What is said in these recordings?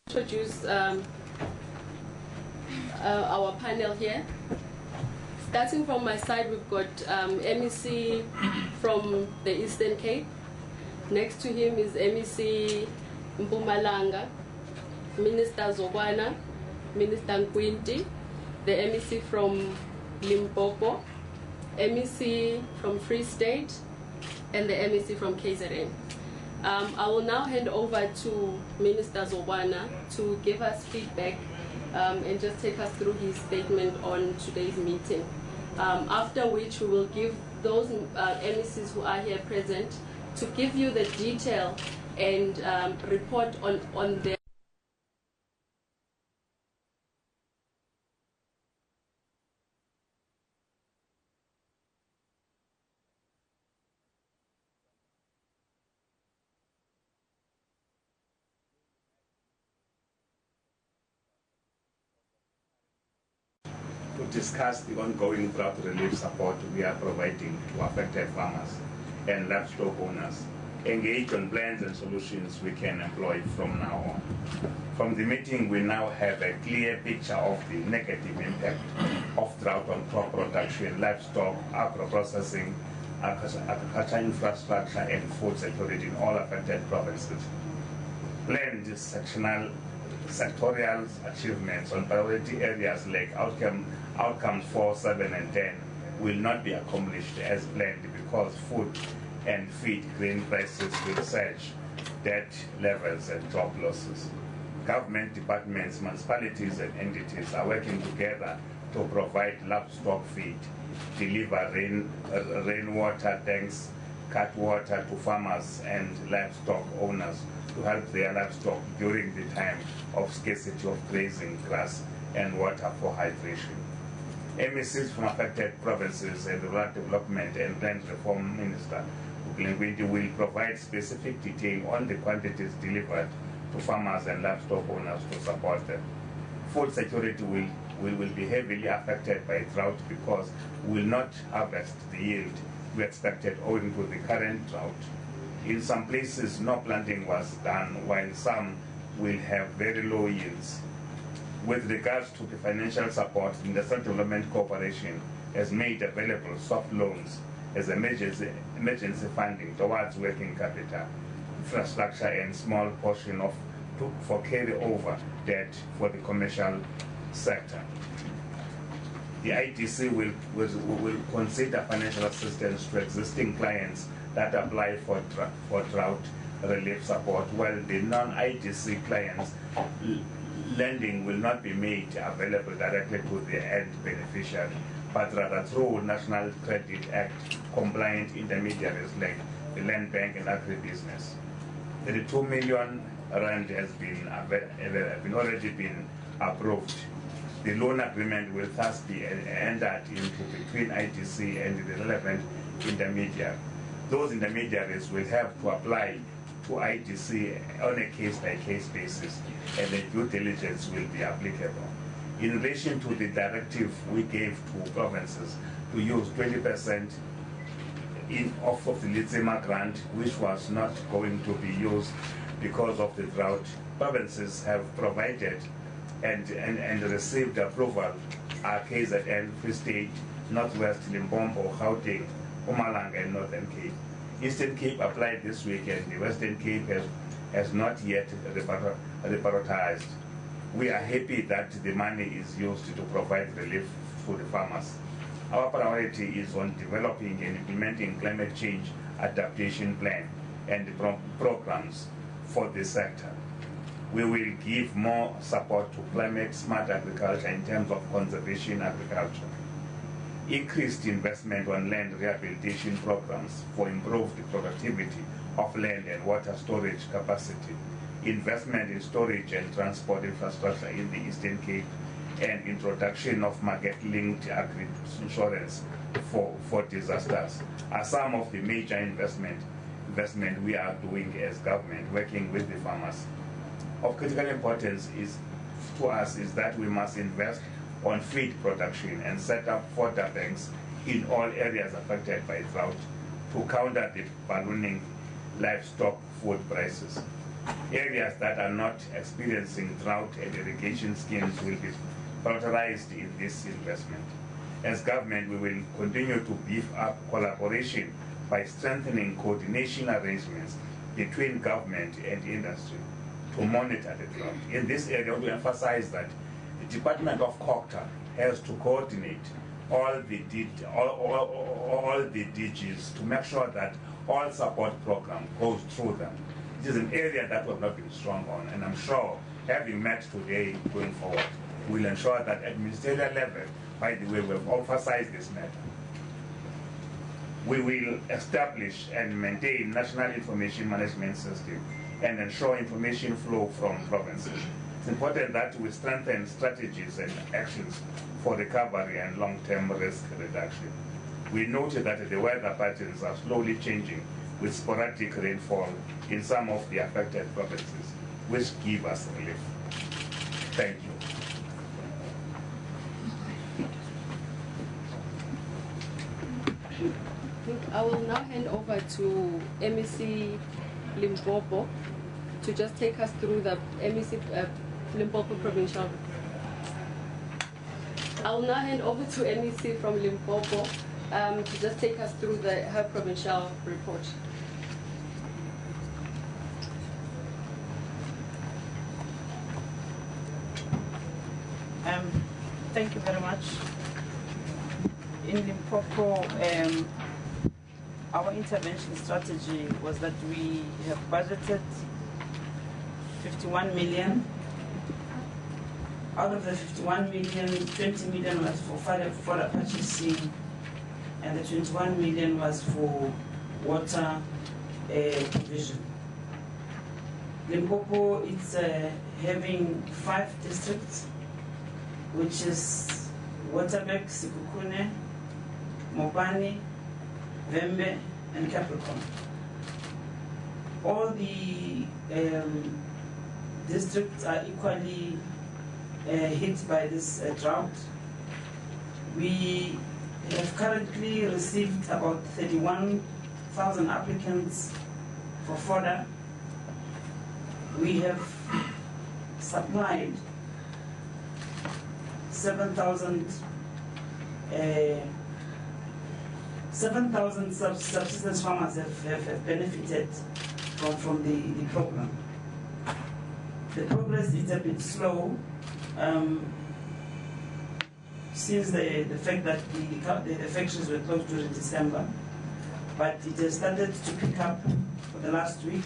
Introduce our panel here. Starting from my side, we've got MEC from the Eastern Cape. Next to him is MEC Mpumalanga, Minister Zokwana, Minister Nkwinti, the MEC from Limpopo, MEC from Free State, and the MEC from KZN. I will now hand over to Minister Zokwana to give us feedback and just take us through his statement on today's meeting. After which we will give those MECs who are here present to give you the detail and report on their to discuss the ongoing drought relief support we are providing to affected farmers and livestock owners, engage on plans and solutions we can employ from now on. From the meeting, we now have a clear picture of the negative impact of drought on crop production, livestock, agro-processing, agriculture infrastructure, and food security in all affected provinces. Planned sectorial achievements on priority areas like outcomes 4, 7, and 10 will not be accomplished as planned because food and feed grain prices will surge, debt levels, and crop losses. Government departments, municipalities, and entities are working together to provide livestock feed, deliver rainwater tanks, cut water to farmers and livestock owners to help their livestock during the time of scarcity of grazing grass and water for hydration. MECs from affected provinces and the Rural Development and Land Reform Minister will provide specific detail on the quantities delivered to farmers and livestock owners to support them. Food security will be heavily affected by drought because we will not harvest the yield we expected owing to the current drought. In some places, no planting was done, while some will have very low yields. With regards to the financial support, the Industrial Development Corporation has made available soft loans as emergency funding towards working capital, infrastructure, and small portion for carryover debt for the commercial sector. The IDC will consider financial assistance to existing clients that apply for drought relief support, while the non-IDC clients lending will not be made available directly to the end beneficiary, but rather through National Credit Act compliant intermediaries like the Land Bank and Agribusiness. 32 million rand has already been approved. The loan agreement will thus be entered into between IDC and the relevant intermediary. Those intermediaries will have to apply to IDC on a case-by-case basis, and the due diligence will be applicable. In relation to the directive we gave to provinces to use 20% of the Litsema grant, which was not going to be used because of the drought, provinces have provided and received approval are KZN, Free State, Northwest, Limpopo, Gauteng, Mpumalanga, and Northern Cape. Eastern Cape applied this week, and the Western Cape has not yet reprioritized. We are happy that the money is used to provide relief to the farmers. Our priority is on developing and implementing climate change adaptation plan and programs for the sector. We will give more support to climate-smart agriculture in terms of conservation agriculture. Increased investment on land rehabilitation programs for improved productivity of land and water storage capacity. Investment in storage and transport infrastructure in the Eastern Cape, and introduction of market-linked agri-insurance for disasters are some of the major investment we are doing as government, working with the farmers. Of critical importance to us is that we must invest on feed production and set up fodder banks in all areas affected by drought to counter the ballooning livestock food prices. Areas that are not experiencing drought and irrigation schemes will be prioritized in this investment. As government, we will continue to beef up collaboration by strengthening coordination arrangements between government and industry to monitor the drought. In this area, we emphasize that the Department of COCTA has to coordinate all the DGs to make sure that all support program goes through them. It is an area that we have not been strong on, and I'm sure having met today going forward, we'll ensure that at ministerial level, by the way, we've emphasized this matter. We will establish and maintain national information management system and ensure information flow from provinces. It's important that we strengthen strategies and actions for recovery and long-term risk reduction. We noted that the weather patterns are slowly changing with sporadic rainfall in some of the affected provinces, which give us relief. Thank you. I will now hand over to MEC Limpopo to just take us through the MEC Limpopo Provincial. I will now hand over to MEC from Limpopo to just take us through her provincial report. Thank you very much. In Limpopo, our intervention strategy was that we have budgeted 51 million. Out of the 51 million, 20 million was for fodder purchasing, and the 21 million was for water provision. Limpopo is having 5 districts, which is Waterberg, Sikukune, Mopani, Vembe, and Capricorn. All the districts are equally hit by this drought. We have currently received about 31,000 applicants for fodder. We have supplied 7,000 subsistence farmers have benefited from the program. The progress is a bit slow since the fact that the factories were closed during December, but it has started to pick up for the last week.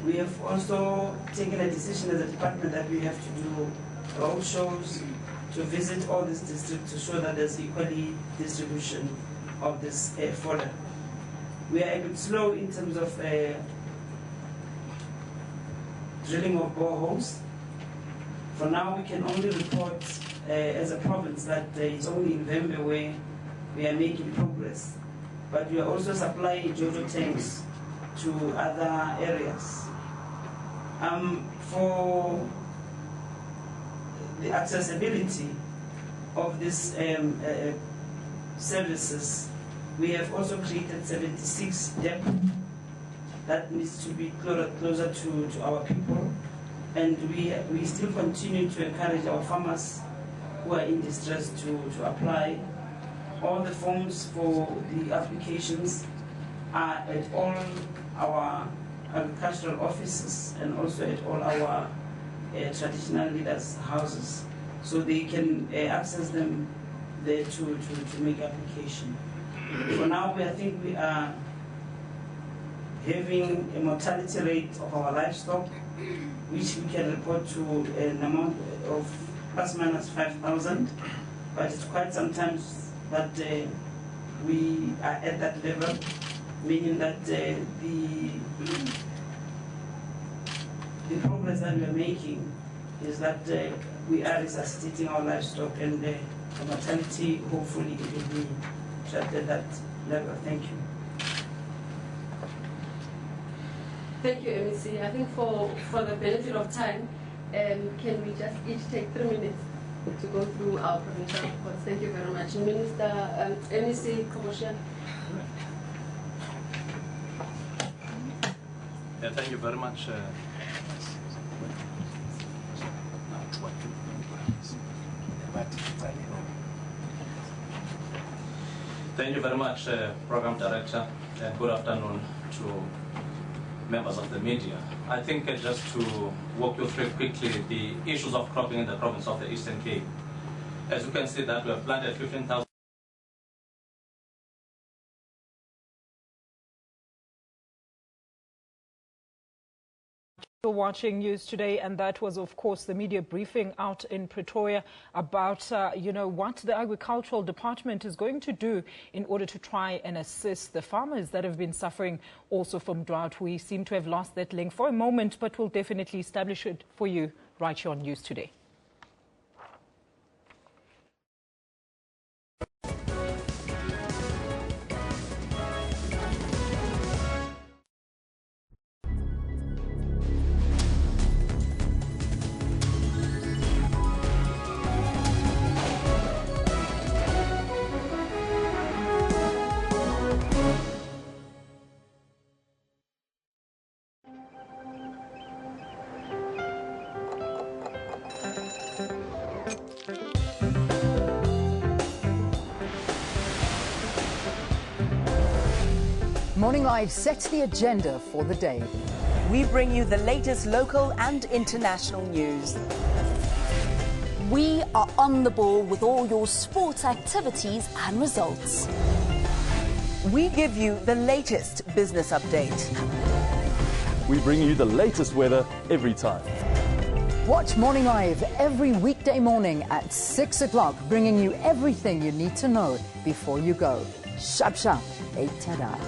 We have also taken a decision as a department that we have to do road shows to visit all these districts to show that there's equally distribution of this fodder. We are a bit slow in terms of drilling of boreholes. For now, we can only report as a province that it's only in Vembe where we are making progress. But we are also supplying JoJo tanks to other areas. For the accessibility of these services, we have also created 76 depots that needs to be closer to our people, and we still continue to encourage our farmers who are in distress to apply. All the forms for the applications are at all our agricultural offices and also at all our traditional leaders' houses, so they can access them there to make application. For now, I think we are having a mortality rate of our livestock, which we can report to an amount of plus minus 5,000, but it's quite sometimes that we are at that level, meaning that the progress that we are making is that we are resuscitating our livestock, and the mortality, hopefully, it will be trapped at that level. Thank you. Thank you, MEC. I think for the benefit of time, can we just each take 3 minutes to go through our provincial reports? Thank you very much. Minister, MEC Commercial. Thank you very much. Thank you very much, Program Director, and good afternoon to members of the media. I think just to walk you through quickly the issues of cropping in the province of the Eastern Cape. As you can see that we have planted 15,000. You're watching News Today, and that was, of course, the media briefing out in Pretoria about, what the Agricultural Department is going to do in order to try and assist the farmers that have been suffering also from drought. We seem to have lost that link for a moment, but we'll definitely establish it for you right here on News Today. Morning Live sets the agenda for the day. We bring you the latest local and international news. We are on the ball with all your sports activities and results. We give you the latest business update. We bring you the latest weather every time. Watch Morning Live every weekday morning at 6 o'clock, bringing you everything you need to know before you go. Shap shap, eitada.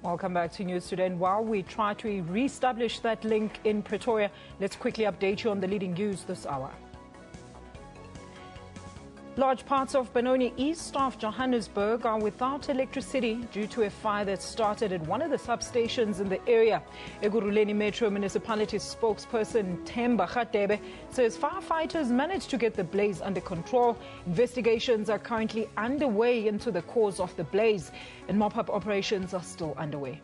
Welcome back to News Today. And while we try to re-establish that link in Pretoria, let's quickly update you on the leading news this hour. Large parts of Benoni East of Johannesburg are without electricity due to a fire that started at one of the substations in the area. Ekurhuleni Metro Municipality spokesperson Themba Khatebe says firefighters managed to get the blaze under control. Investigations are currently underway into the cause of the blaze, and mop-up operations are still underway.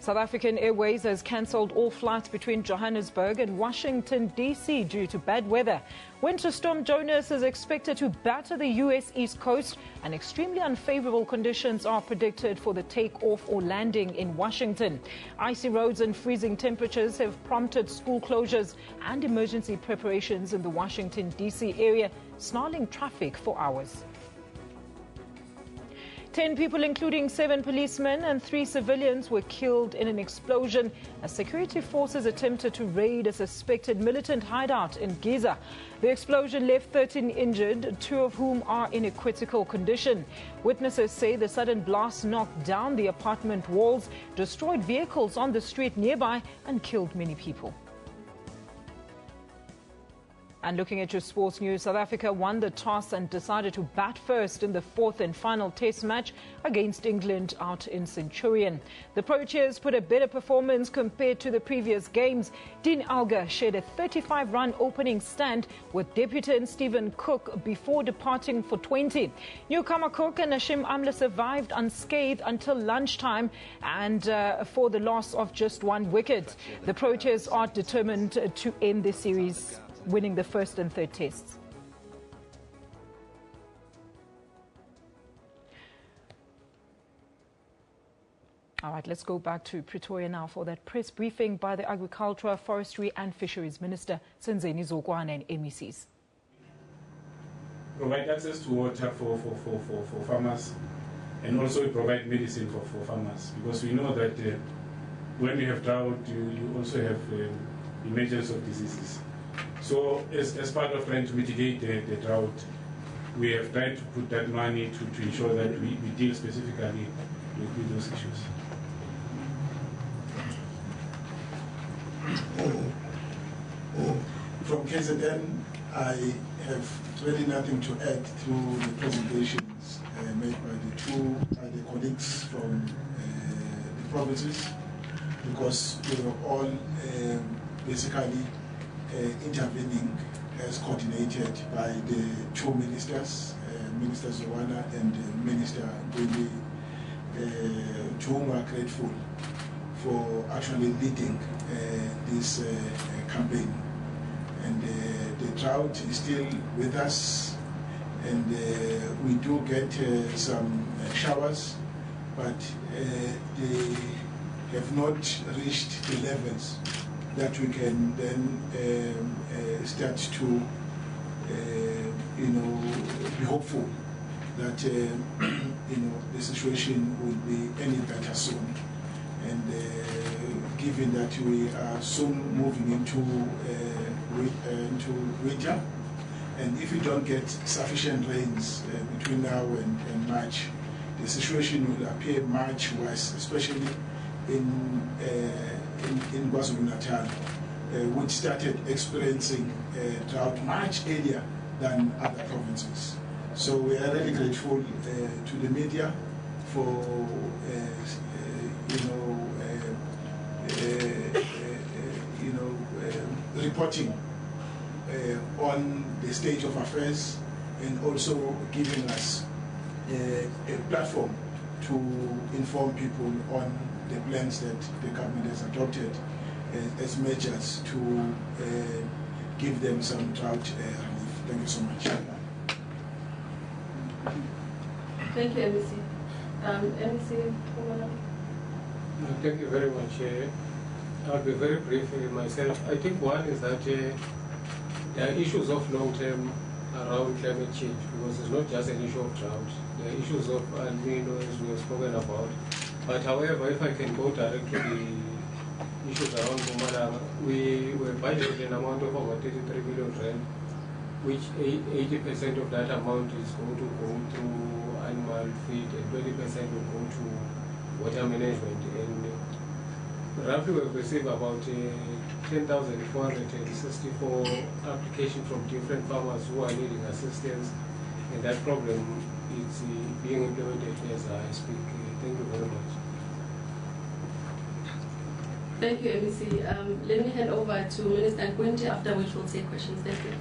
South African Airways has cancelled all flights between Johannesburg and Washington, D.C. due to bad weather. Winter storm Jonas is expected to batter the U.S. East Coast, and extremely unfavorable conditions are predicted for the takeoff or landing in Washington. Icy roads and freezing temperatures have prompted school closures and emergency preparations in the Washington, D.C. area, snarling traffic for hours. 10 people, including 7 policemen and 3 civilians, were killed in an explosion as security forces attempted to raid a suspected militant hideout in Giza. The explosion left 13 injured, 2 of whom are in a critical condition. Witnesses say the sudden blast knocked down the apartment walls, destroyed vehicles on the street nearby, and killed many people. And looking at your sports news, South Africa won the toss and decided to bat first in the 4th and final test match against England out in Centurion. The Proteas put a better performance compared to the previous games. Dean Alga shared a 35-run opening stand with debutant Stephen Cook before departing for 20. Newcomer Cook and Hashim Amla survived unscathed until lunchtime and for the loss of just 1 wicket. The Proteas are determined to end the series, winning the 1st and 3rd tests. All right, let's go back to Pretoria now for that press briefing by the Agriculture, Forestry and Fisheries Minister, Senzeni Zokwana and MECs. Provide access to water for farmers, and also provide medicine for farmers, because we know that when we have drought, you also have emergence of diseases. So as part of trying to mitigate the drought, we have tried to put that money to ensure that we deal specifically with those issues. From KZN, I have really nothing to add to the presentations made by the colleagues from the provinces, because we were all basically intervening as coordinated by the two ministers, Minister Zokwana and Minister Gwili, to whom we are grateful for actually leading this campaign. And the drought is still with us, and we do get some showers, but they have not reached the levels that we can then start to be hopeful that the situation will be any better soon. And given that we are soon moving into winter, and if we don't get sufficient rains between now and March, the situation will appear much worse, especially in KwaZulu-Natal, which started experiencing drought much earlier than other provinces. So we are really grateful to the media for reporting on the state of affairs, and also giving us a platform to inform people on the plans that the government has adopted as measures to give them some drought relief. Thank you so much. Thank you, MEC. MEC, thank you very much. I'll be very brief myself. I think one is that there are issues of long term around climate change, because it's not just an issue of drought. There are issues of El Nino, as we have spoken about. But however, if I can go direct to the issues around Mpumalanga, we were budgeted an amount of over 33 million rand, which 80% of that amount is going to go to animal feed and 20% will go to water management. And roughly we've received about 10,464 applications from different farmers who are needing assistance, and that program is being implemented as I speak. Thank you very much. Thank you, MEC. Let me hand over to Minister Gwili, after which we'll take questions. Thank you.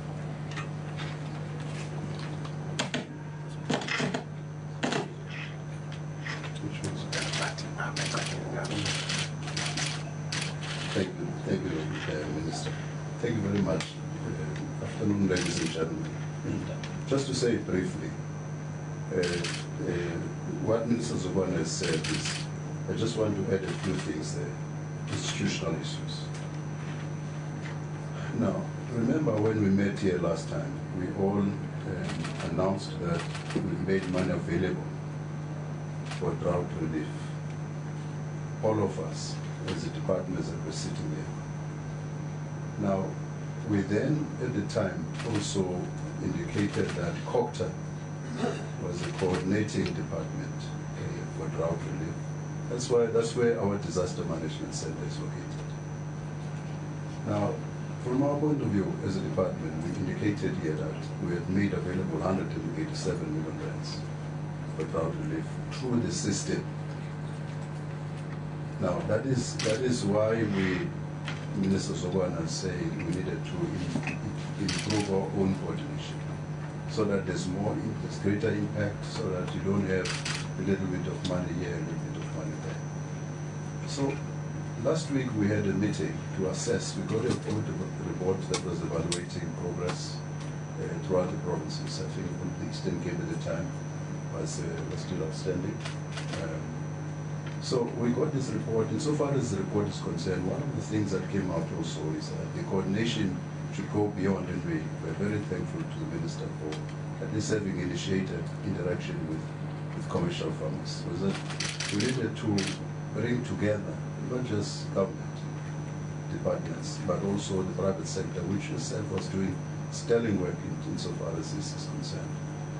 Thank you, Minister. Thank you very much. Afternoon, ladies and gentlemen. Just to say briefly, what Minister Zokwana has said is, I just want to add a few things there. Institutional issues. Now, remember when we met here last time, we all announced that we made money available for drought relief. All of us, as the departments that were sitting there. Now, we then, at the time, also indicated that COCTA was the coordinating department for drought relief. That's where our disaster management center is located. Now, from our point of view as a department, we indicated here that we had made available 187 million rands for drought relief through the system. Now, that is why Minister Zokwana is saying we needed to improve our own coordination, so that there's greater impact, so that you don't have a little bit of money here, a little bit of money there. So last week we had a meeting to assess. We got a report that was evaluating progress throughout the provinces. I think the Eastern Cape at the time was still outstanding. So we got this report. Insofar as the report is concerned, one of the things that came out also is that the coordination should go beyond, and we're very thankful to the Minister for at least having initiated interaction with commercial farmers. Was that we needed to bring together not just government departments, but also the private sector, which itself was doing sterling work insofar as this is concerned.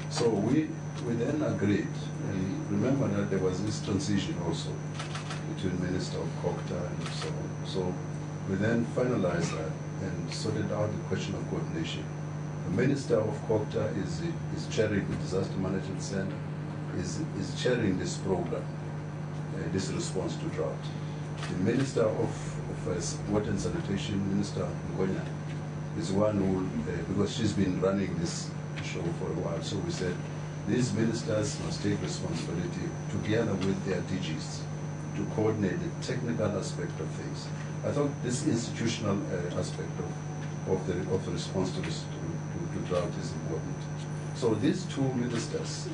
So we then agreed, and remember that there was this transition also between Minister of COCTA and so on. So We then finalized that and sorted out the question of coordination. The Minister of COGTA is chairing the Disaster Management Center, is chairing this program, this response to drought. The Minister of Water and Sanitation, Minister Ngonya, is one who, because she's been running this show for a while, so we said these ministers must take responsibility together with their DGs to coordinate the technical aspect of things. I thought this institutional aspect of the response to drought is important. So these two ministers,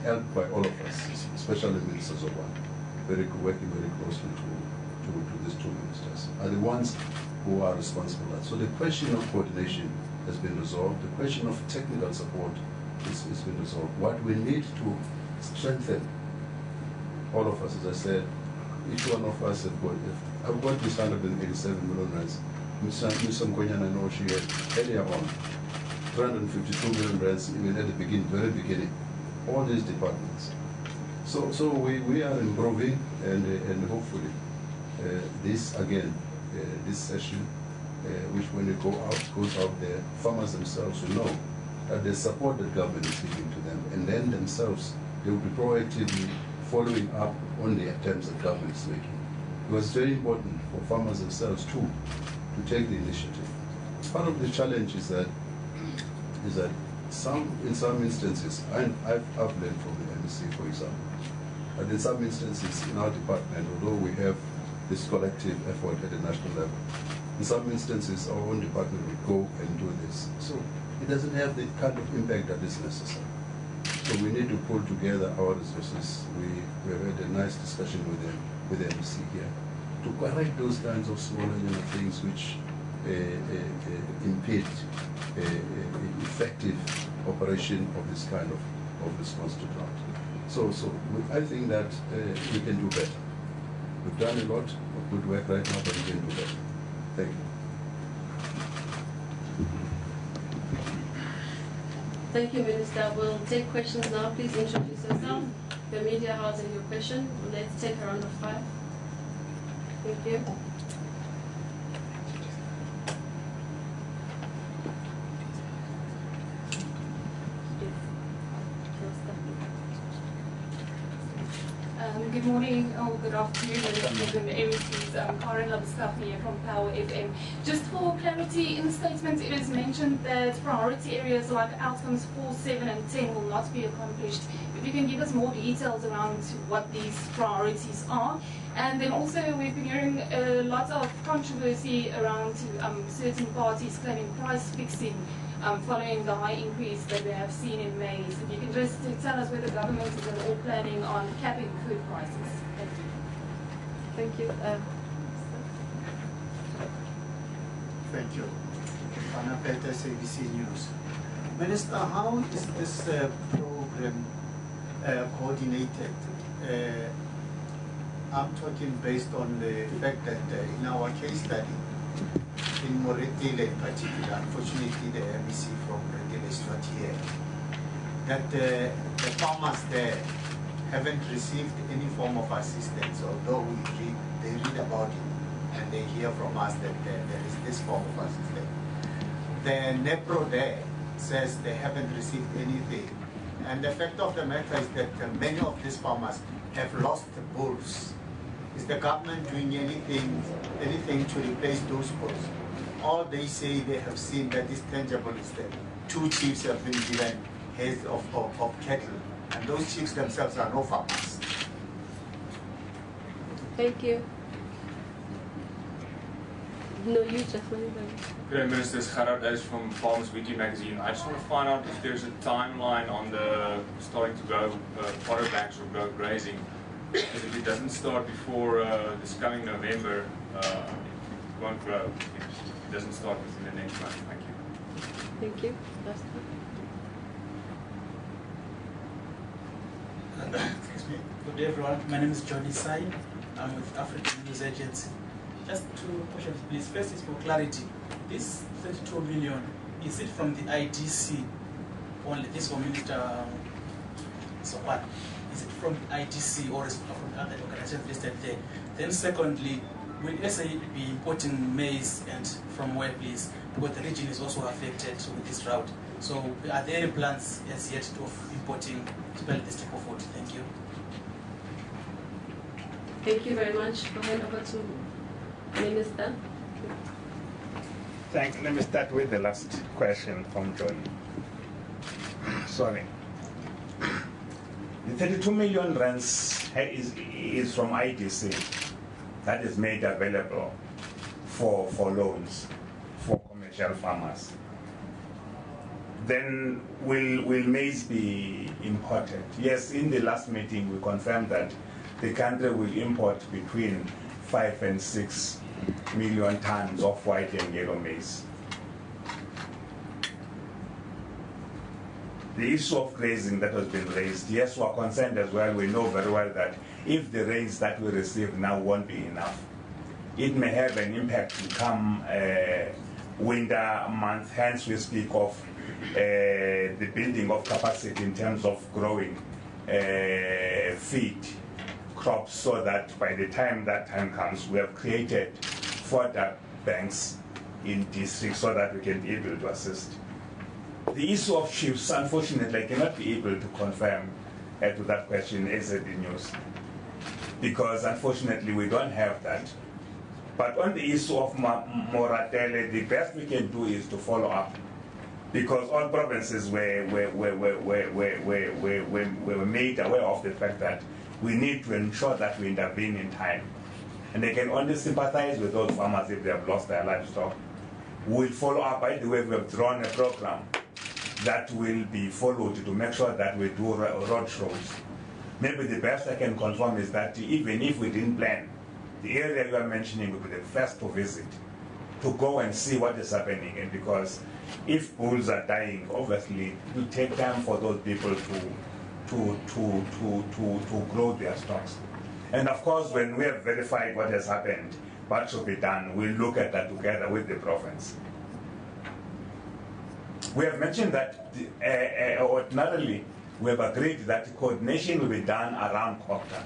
helped by all of us, especially Minister Zokwana, working very closely to these two ministers, are the ones who are responsible. So the question of coordination has been resolved. The question of technical support has been resolved. What we need to strengthen, all of us, as I said, each one of us have got, I've got this 187 million rands. Ms. Ngonya, I know she had earlier on 352 million rands, even at the beginning, very beginning, all these departments. So we are improving, and hopefully this again, this session, which when it goes out there, farmers themselves will know that the support that government is giving to them, and then themselves, they will be proactively following up on the attempts that government is making. Because it's very important for farmers themselves too to take the initiative. Part of the challenge is that in some instances, I've learned from the MEC, for example, that in some instances in our department, although we have this collective effort at the national level, in some instances our own department will go and do this. So it doesn't have the kind of impact that is necessary. So we need to pull together our resources. We have had a nice discussion with the MEC here to correct those kinds of small things which impede effective operation of this kind of response to drought. So I think that we can do better. We've done a lot of good work right now, but we can do better. Thank you. Thank you, Minister. We'll take questions now. Please introduce yourself, the media house, and your question. Let's take a round of 5. Thank you. Good morning or good afternoon, Ministers and MECs. Karen Labuschagne here from Power FM. Just for clarity, in the statement it is mentioned that priority areas like outcomes 4, 7 and 10 will not be accomplished. If you can give us more details around what these priorities are. And then also we've been hearing a lot of controversy around certain parties claiming price fixing following the high increase that we have seen in May. So if you can just tell us whether the government is at all planning on capping food prices. Thank you. Thank you. Anna Peter, SABC News. Minister, how is this program coordinated? I'm talking based on the fact that in our case study, in Moretele in particular, unfortunately the MEC from Moretele is not here, that the farmers there haven't received any form of assistance, although they read about it and they hear from us that there is this form of assistance. The NEPRO there says they haven't received anything. And the fact of the matter is that many of these farmers have lost the bulls. Is the government doing anything to replace those bulls? All they say they have seen that is tangible is that 2 chiefs have been given heads of cattle, and those chiefs themselves are no farmers. Thank you. No, you just went. Good day, Ministers. Gerard Davis from Farmers Weekly magazine. I just want to find out if there's a timeline on the starting to grow fodder banks or grow grazing. Because if it doesn't start before this coming November, it won't grow. It doesn't start within the next month. Thank you. Thank you. Excuse me. Good day, everyone. My name is Johnny Sai. I'm with African News Agency. Just 2 questions, please. First is for clarity. This 32 million, is it from the IDC only? This for Minister Zokwana. Is it from the IDC or is it from other organizations listed there? Then secondly, will SA be importing maize and from where, please? Because the region is also affected with this drought. So are there any plans as yet of importing this type of food? Thank you. Thank you very much. I'll hand over to Minister. Let me start with the last question from John. Sorry. The 32 million rands is from IDC that is made available for loans for commercial farmers. Then will maize be imported? Yes, in the last meeting we confirmed that the country will import between 5 and 6 million tons of white and yellow maize. The issue of grazing that has been raised, yes, we are concerned as well. We know very well that if the rains that we receive now won't be enough, it may have an impact to come winter month. Hence we speak of the building of capacity in terms of growing feed crops, so that by the time that time comes, we have created fodder banks in districts so that we can be able to assist. The issue of chiefs, unfortunately, I cannot be able to confirm to that question as the news, because unfortunately we don't have that. But on the issue of moratele, the best we can do is to follow up, because all provinces were made aware of the fact that we need to ensure that we intervene in time. And they can only sympathize with those farmers if they have lost their livestock. We'll follow up. By the way, we have drawn a program that will be followed to make sure that we do road shows. Maybe the best I can confirm is that even if we didn't plan, the area you are mentioning will be the first to visit, to go and see what is happening. And because if bulls are dying, obviously it will take time for those people to grow their stocks. And of course, when we have verified what has happened, what should be done, we'll look at that together with the province. We have mentioned that ordinarily we have agreed that coordination will be done around Kokta,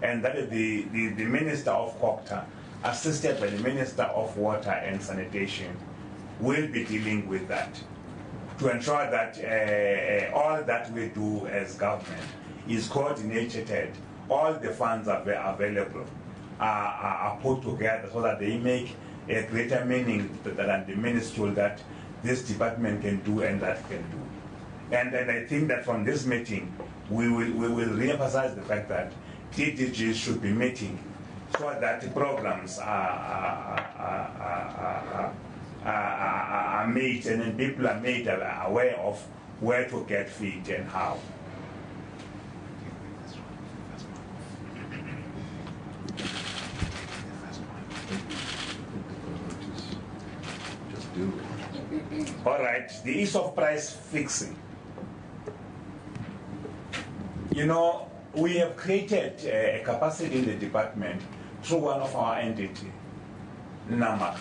and that is the Minister of Kokta, assisted by the Minister of Water and Sanitation, will be dealing with that to ensure that all that we do as government is coordinated, all the funds are available are put together so that they make a greater meaning than the minuscule that this department can do and that can do. And I think that from this meeting, we will re-emphasize the fact that TDGs should be meeting so that the programs are made, and then people are made aware of where to get feed and how. All right, the issue of price fixing. You know, we have created a capacity in the department through one of our entities, NAMAC,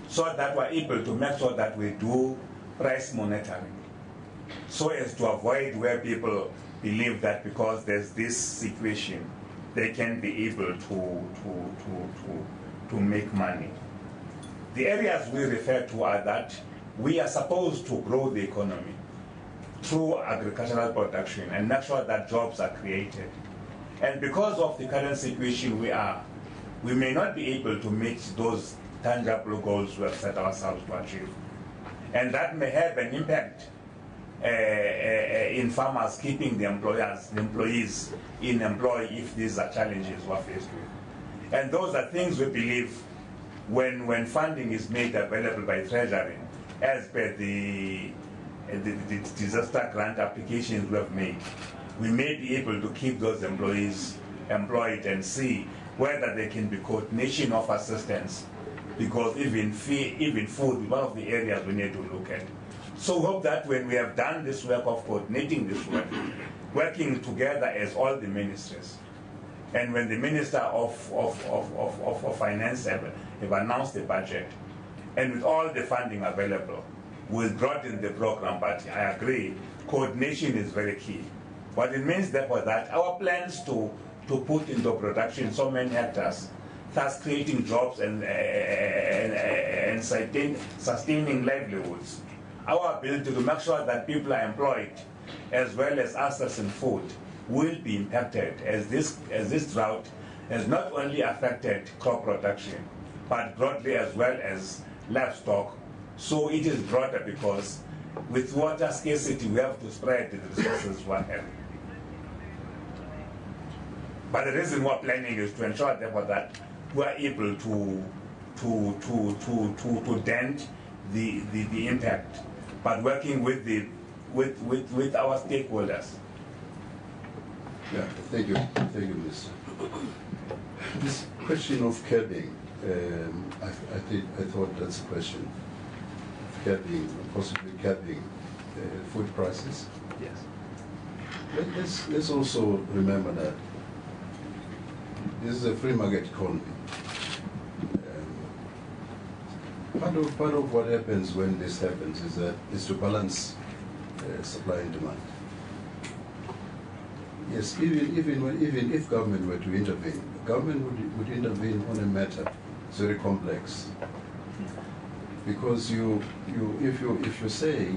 so that we're able to make sure that we do price monitoring, so as to avoid where people believe that because there's this situation, they can be able to make money. The areas we refer to are that we are supposed to grow the economy through agricultural production and make sure that jobs are created. And because of the current situation we may not be able to meet those tangible goals we have set ourselves to achieve. And that may have an impact in farmers keeping the employees in employ if these are challenges we're faced with. And those are things we believe when funding is made available by Treasury, as per the disaster grant applications we have made, we may be able to keep those employees employed and see whether there can be coordination of assistance, because even food is one of the areas we need to look at. So we hope that when we have done this work of coordinating this work, working together as all the ministries, and when the Minister of Finance have announced the budget, and with all the funding available, we'll broaden the program. But I agree, coordination is very key. What it means, therefore, that our plans to put into production so many hectares thus creating jobs and sustaining livelihoods. Our ability to make sure that people are employed as well as access in food will be impacted as this drought has not only affected crop production but broadly as well as livestock. So it is broader because with water scarcity we have to spread the resources one hand. But the reason we're planning is to ensure therefore that we are able to dent the impact, but working with our stakeholders. Yeah, thank you, Minister. This question of curbing, I thought that's a question of curbing, possibly curbing food prices. Yes. Let's also remember that this is a free market economy. Part of what happens when this happens is to balance supply and demand. Yes, even if government were to intervene, government would intervene on a matter that's very complex. Because if you say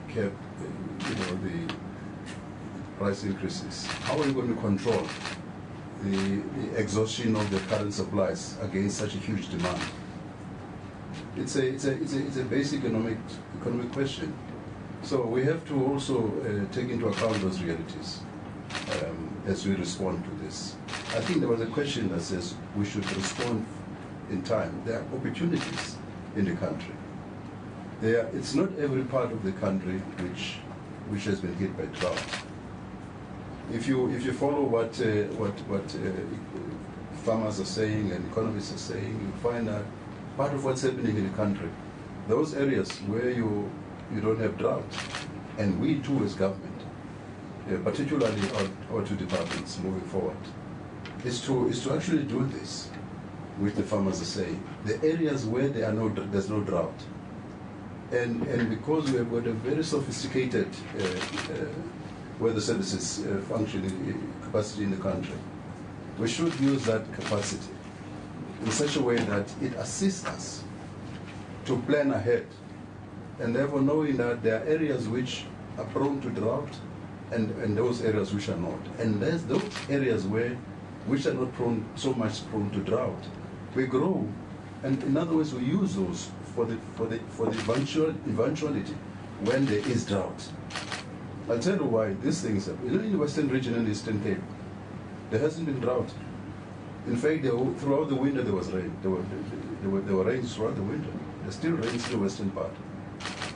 cap, the price increases, how are you going to control the exhaustion of the current supplies against such a huge demand? It's a basic economic question. So we have to also take into account those realities as we respond to this. I think there was a question that says we should respond in time. There are opportunities in the country. It's not every part of the country which has been hit by drought. If you follow what farmers are saying and economists are saying, you find that part of what's happening in the country, those areas where you don't have drought, and we too as government, particularly our two departments moving forward, is to actually do this, which the farmers are saying. The areas where there's no drought, and because we have got a very sophisticated weather services functioning capacity in the country, we should use that capacity in such a way that it assists us to plan ahead, and therefore knowing that there are areas which are prone to drought and those areas which are not. And there's those areas which are not so much prone to drought, we grow, and in other words we use those for the eventuality when there is drought. I'll tell you why these things happen. In the Western region and the Eastern Cape, there hasn't been drought. In fact, throughout the winter there was rain. There were rains throughout the winter. There still rains in the western part.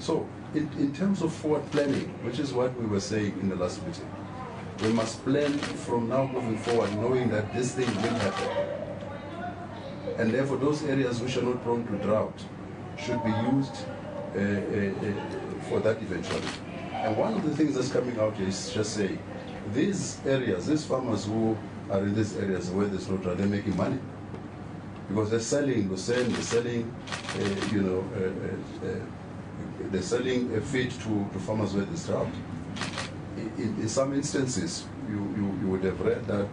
So, in terms of forward planning, which is what we were saying in the last meeting, we must plan from now moving forward, knowing that this thing will happen. And therefore, those areas which are not prone to drought should be used for that eventuality. And one of the things that's coming out is just saying, these areas, these farmers who are in these areas where there's no drought, they're making money. Because they're selling lucerne, they're selling, they're selling feed to farmers where there's drought. In some instances, you would have read that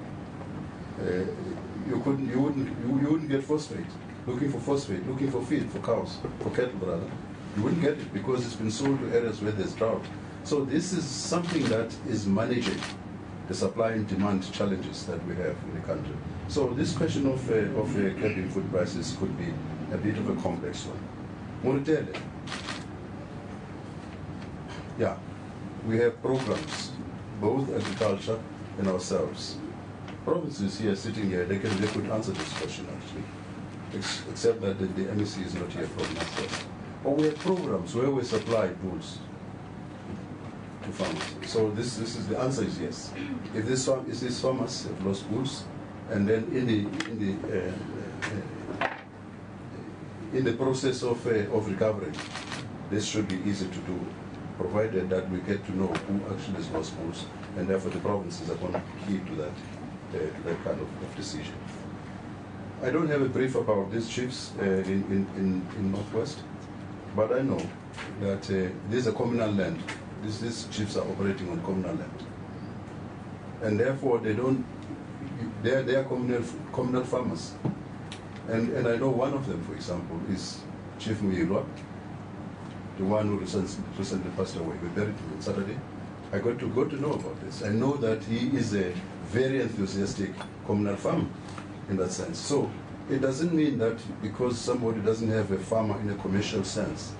you wouldn't get phosphate. Looking for phosphate, looking for feed for cows, for cattle rather, you wouldn't get it because it's been sold to areas where there's drought. So this is something that is managing the supply and demand challenges that we have in the country. So this question of curbing food prices could be a bit of a complex one. Moritele. Yeah, we have programs, both agriculture and ourselves. Provinces here, sitting here, they could answer this question actually, except that the MEC is not here from us. But we have programs where we supply goods to farmers. So this is the answer is yes. If these farmers have lost goods, and then in the process of recovery, this should be easy to do, provided that we get to know who actually has lost goods, and therefore the provinces are going to keep to that kind of decision. I don't have a brief about these chiefs in Northwest, but I know that these are communal land. These chiefs are operating on communal land, and therefore they don't. They are communal farmers. And I know one of them, for example, is Chief Muyilwa, the one who recently passed away. We buried him on Saturday. I got to know about this. I know that he is a very enthusiastic communal farmer in that sense. So it doesn't mean that because somebody doesn't have a farmer in a commercial sense,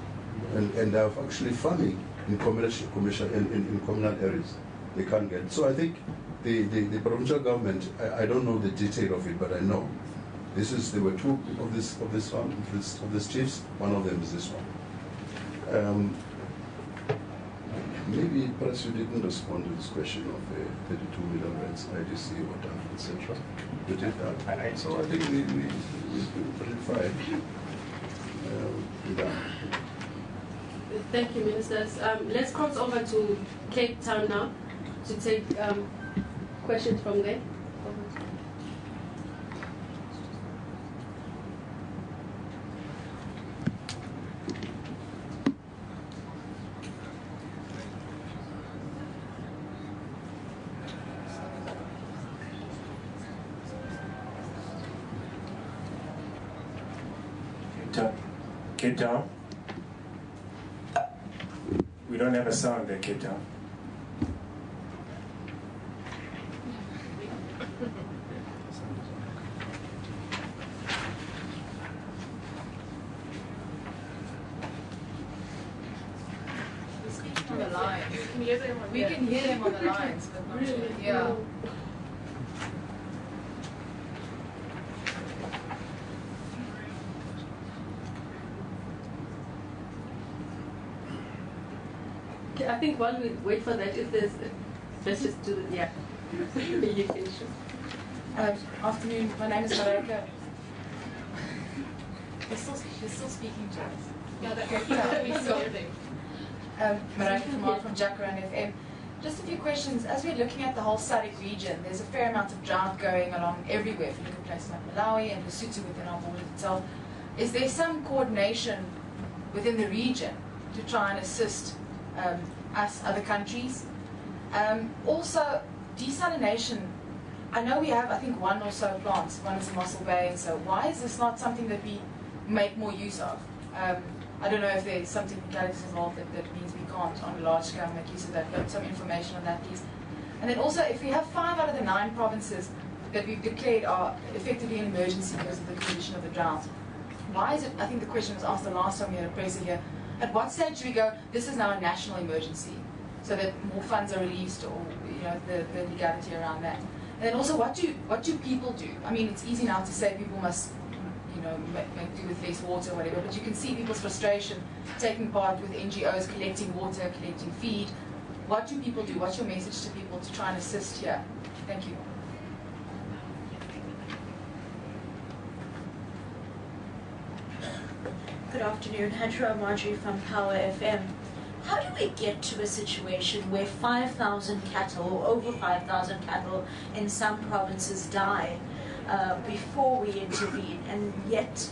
and they're actually farming in in communal areas, they can't get. So I think the provincial government, I don't know the detail of it, but I know there were two of these chiefs. One of them is this one. Maybe perhaps you didn't respond to this question of 32 million rents, IDC, water, etc. You did that. So I think we put it fine. Thank you, Ministers. Let's cross over to Cape Town now to take questions from there. Cape Town. We don't have a sound there, Cape Town. On the lines. We can hear them on the lines, but not really. Yeah. I think while we wait for that, if there's, let's just do it. Yeah. You can show. Afternoon. My name is Marika. They're still speaking to us. Yeah, that's something. Marika from Jacaranda FM. Just a few questions. As we're looking at the whole SADC region, there's a fair amount of drought going along everywhere. If you look at places like Malawi and Lesotho within our borders itself, is there some coordination within the region to try and assist us, other countries? Also, desalination. I know we have, I think, one or so plants. One is in Mossel Bay, and so why is this not something that we make more use of? I don't know if there's some technicalities involved that means we can't on a large scale make use of that, but some information on that, please. And then also, if we have 5 out of the 9 provinces that we've declared are effectively an emergency because of the condition of the drought, why is it, I think the question was asked the last time we had a presser here, at what stage do we go, this is now a national emergency, so that more funds are released, or the legality around that? And then also, what do people do? I mean, it's easy now to say people must, make do with less water or whatever, but you can see people's frustration taking part with NGOs, collecting water, collecting feed. What do people do? What's your message to people to try and assist here? Thank you. Good afternoon, Hajra Marjorie from Power FM. How do we get to a situation where 5,000 cattle, or over 5,000 cattle in some provinces die before we intervene? And yet,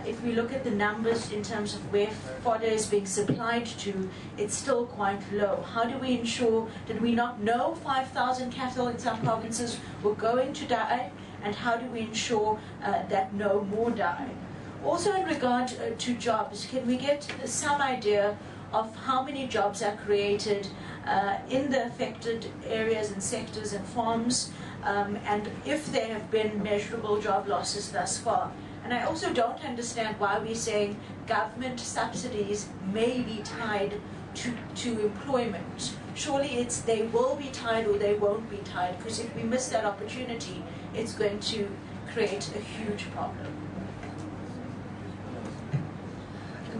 if we look at the numbers in terms of where fodder is being supplied to, it's still quite low. How do we ensure that we not know 5,000 cattle in some provinces were going to die? And how do we ensure that no more die? Also, in regard to jobs, can we get some idea of how many jobs are created in the affected areas and sectors and farms, and if there have been measurable job losses thus far? And I also don't understand why we're saying government subsidies may be tied to employment. Surely it's they will be tied or they won't be tied, because if we miss that opportunity, it's going to create a huge problem.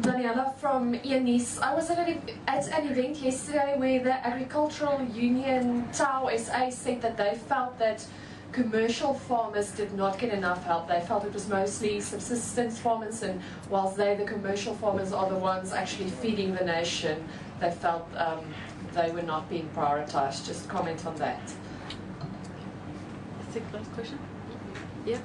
Daniela from ENIS. I was at an event yesterday where the Agricultural Union TAO SA said that they felt that commercial farmers did not get enough help. They felt it was mostly subsistence farmers, and whilst the commercial farmers are the ones actually feeding the nation, they felt they were not being prioritized. Just comment on that. Take the last question. Yeah.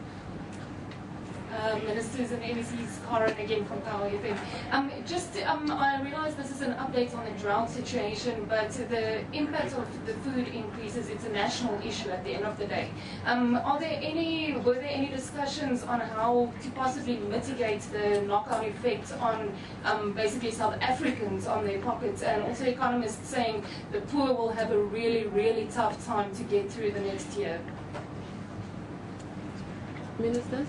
Ministers and MECs, Karen again from Power FM. I realise this is an update on the drought situation, but the impact of the food increases, it's a national issue at the end of the day. Were there any discussions on how to possibly mitigate the knock-on effect on basically South Africans on their pockets, and also economists saying the poor will have a really, really tough time to get through the next year? Ministers?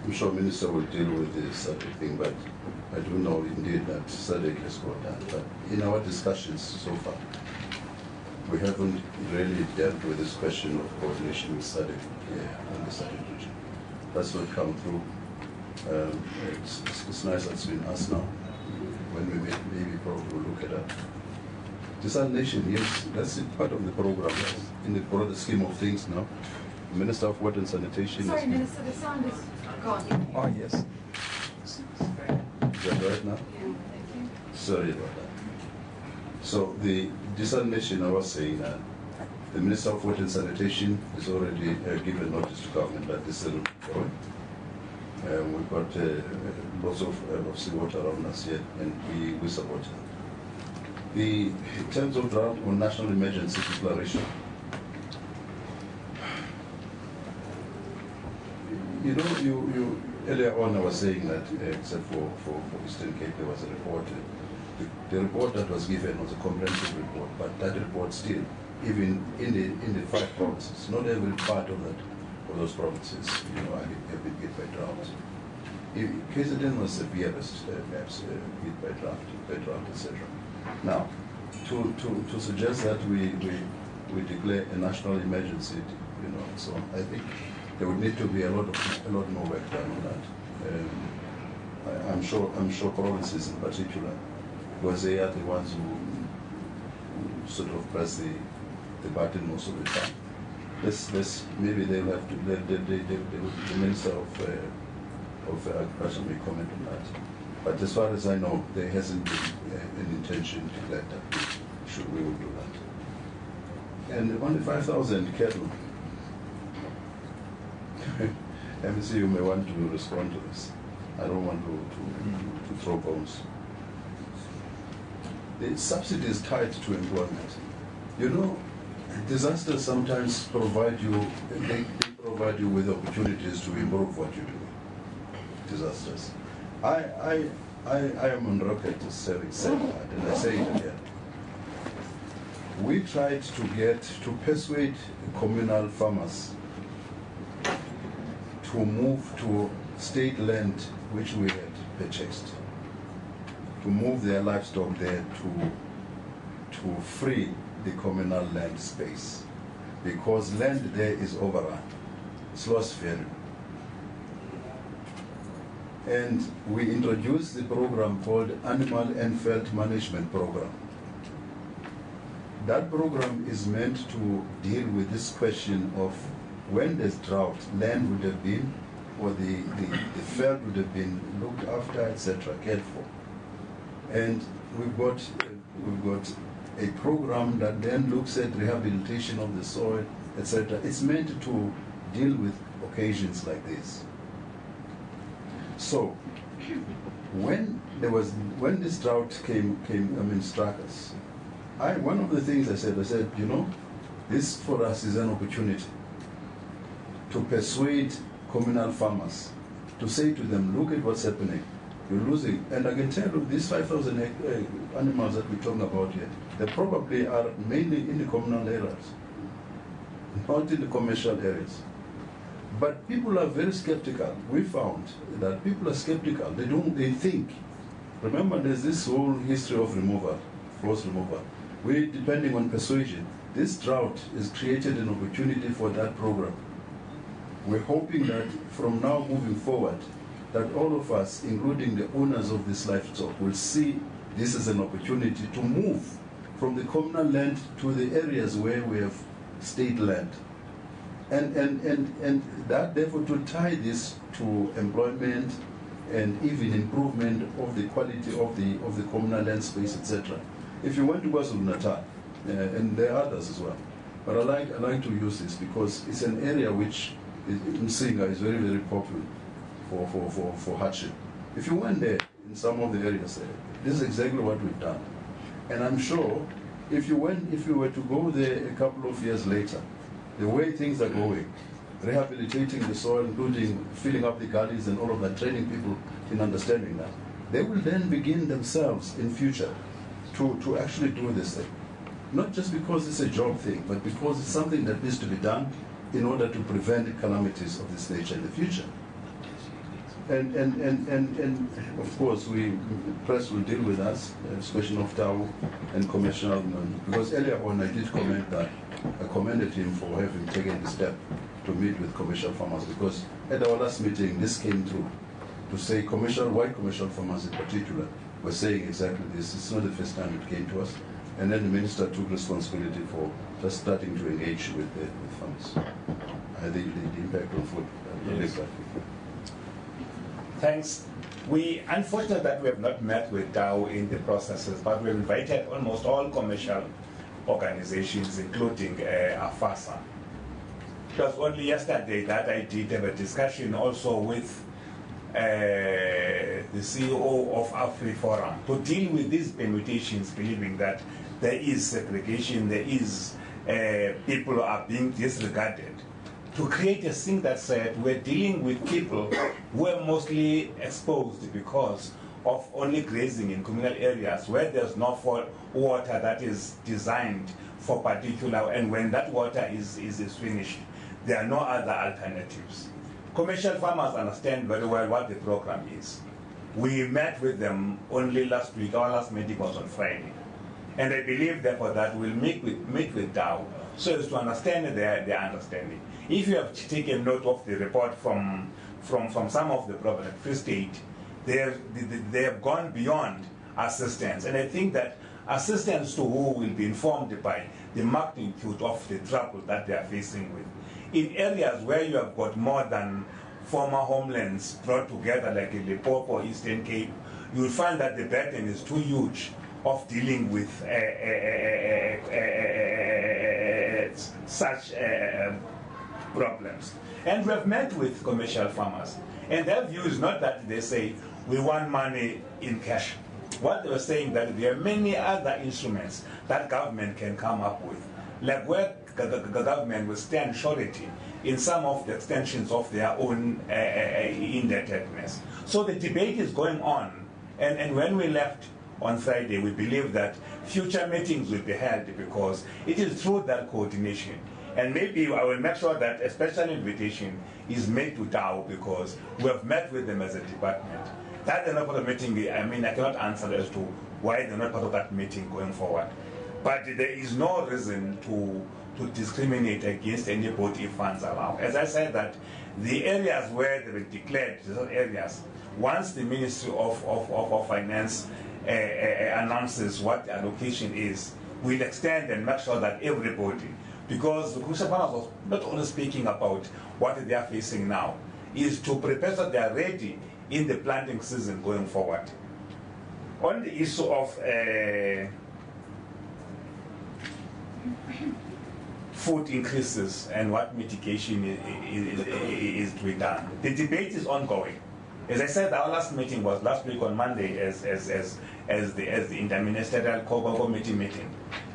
I'm sure Minister will deal with the SADC thing, but I do know indeed that SADC has got that. But in our discussions so far, we haven't really dealt with this question of coordination with SADC on the SADC region. That's what come through. It's nice that it's been us now. When we maybe probably look at that. Desalination, yes, that's part of the program. In the broader scheme of things now, Minister of Water and Sanitation. Sorry, Minister, the sound is gone. Oh, yes. Is that right now? Yeah, thank you. Sorry about that. So the desalination, I was saying that the Minister of Water and Sanitation has already given notice to government that this is going. We've got lots of seawater around us here, and we support it. In terms of drought or national emergency declaration, you know, you earlier on I was saying that except for Eastern Cape, there was a report. The report that was given was a comprehensive report, but that report still, even in the 5 provinces, not every part of those provinces, you know, have been hit by drought. KZN was severest, perhaps hit by drought, etc. Now, to suggest that we declare a national emergency, you know, so I think there would need to be a lot more work done on that. I'm sure provinces in particular, because they are the ones who sort of press the button most of the time. Maybe they'll have to. The Minister of Agriculture may comment on that. But as far as I know, there hasn't been an intention to declare that we will do that. And on the 5,000 cattle, MEC, you may want to respond to this. I don't want to throw bones. The subsidy is tied to employment. You know, disasters sometimes provide you with opportunities to improve what you do. Disasters. I am on record to say that, and I say it again. We tried to persuade communal farmers to move to state land which we had purchased, to move their livestock there to free the communal land space, because land there is overrun, it's lost value. And we introduced the program called Animal and Field Management Program. That program is meant to deal with this question of when there's drought, land would have been, or the field would have been looked after, etc., cared for. And we've got a program that then looks at rehabilitation of the soil, etc. It's meant to deal with occasions like this. So, when this drought struck us, one of the things I said, you know, this for us is an opportunity to persuade communal farmers, to say to them, look at what's happening. You're losing, and I can tell you these 5,000 animals that we're talking about here, they probably are mainly in the communal areas, not in the commercial areas. But people are very skeptical. We found that people are skeptical. They think. Remember, there's this whole history of forced removal. We, depending on persuasion, this drought has created an opportunity for that program. We're hoping that from now moving forward, that all of us, including the owners of this livestock, will see this as an opportunity to move from the communal land to the areas where we have state land. And that therefore to tie this to employment, and even improvement of the quality of the communal land space, etc. If you went to KwaZulu-Natal, and there are others as well, but I like to use this because it's an area which Msinga is very, very popular for hardship. If you went there in some of the areas there, this is exactly what we've done. And I'm sure if you were to go there a couple of years later, the way things are going, rehabilitating the soil, including filling up the gullies and all of that, training people in understanding that, they will then begin themselves in future to actually do this thing. Not just because it's a job thing, but because it's something that needs to be done in order to prevent calamities of this nature in the future. And of course, press will deal with us, question of Tau and commercial, because earlier on I did comment that I commended him for having taken the step to meet with commercial farmers, because at our last meeting this came through to say white commercial farmers in particular were saying exactly this. It's not the first time it came to us. And then the minister took responsibility for just starting to engage with farmers. The impact on food. Yes. Thanks. We unfortunate that we have not met with Dow in the processes, but we've invited almost all commercial organizations, including AFASA. It was only yesterday that I did have a discussion also with the CEO of AfriForum to deal with these permutations, believing that there is segregation, there is people are being disregarded. To create a thing that said we're dealing with people who are mostly exposed because of only grazing in communal areas where there's no water that is designed for particular, and when that water is finished, there are no other alternatives. Commercial farmers understand very well what the program is. We met with them only last week. Our last meeting was on Friday. And I believe, therefore, that we'll meet with Dow so as to understand their understanding. If you have taken note of the report from some of the provinces, Free State, they have gone beyond assistance. And I think that assistance to who will be informed by the magnitude of the trouble that they are facing with. In areas where you have got more than former homelands brought together, like in Limpopo, Eastern Cape, you will find that the burden is too huge of dealing with such problems. And we have met with commercial farmers, and their view is not that they say, we want money in cash. What they were saying that there are many other instruments that government can come up with, like where the government will stand surety in some of the extensions of their own indebtedness. So the debate is going on, and when we left on Friday, we believe that future meetings will be held because it is through that coordination. And maybe I will make sure that a special invitation is made to Dow because we have met with them as a department. That they're not part of the meeting, I mean, I cannot answer as to why they're not part of that meeting going forward. But there is no reason to discriminate against anybody if funds allow. As I said, that the areas where they were declared areas, once the Ministry of Finance announces what the allocation is, we'll extend and make sure that everybody, because the Commercial Farmers was not only speaking about what they are facing now, is to prepare so they are ready in the planting season going forward. On the issue of food increases and what mitigation is to be done, the debate is ongoing. As I said, our last meeting was last week on Monday as the interministerial committee meeting,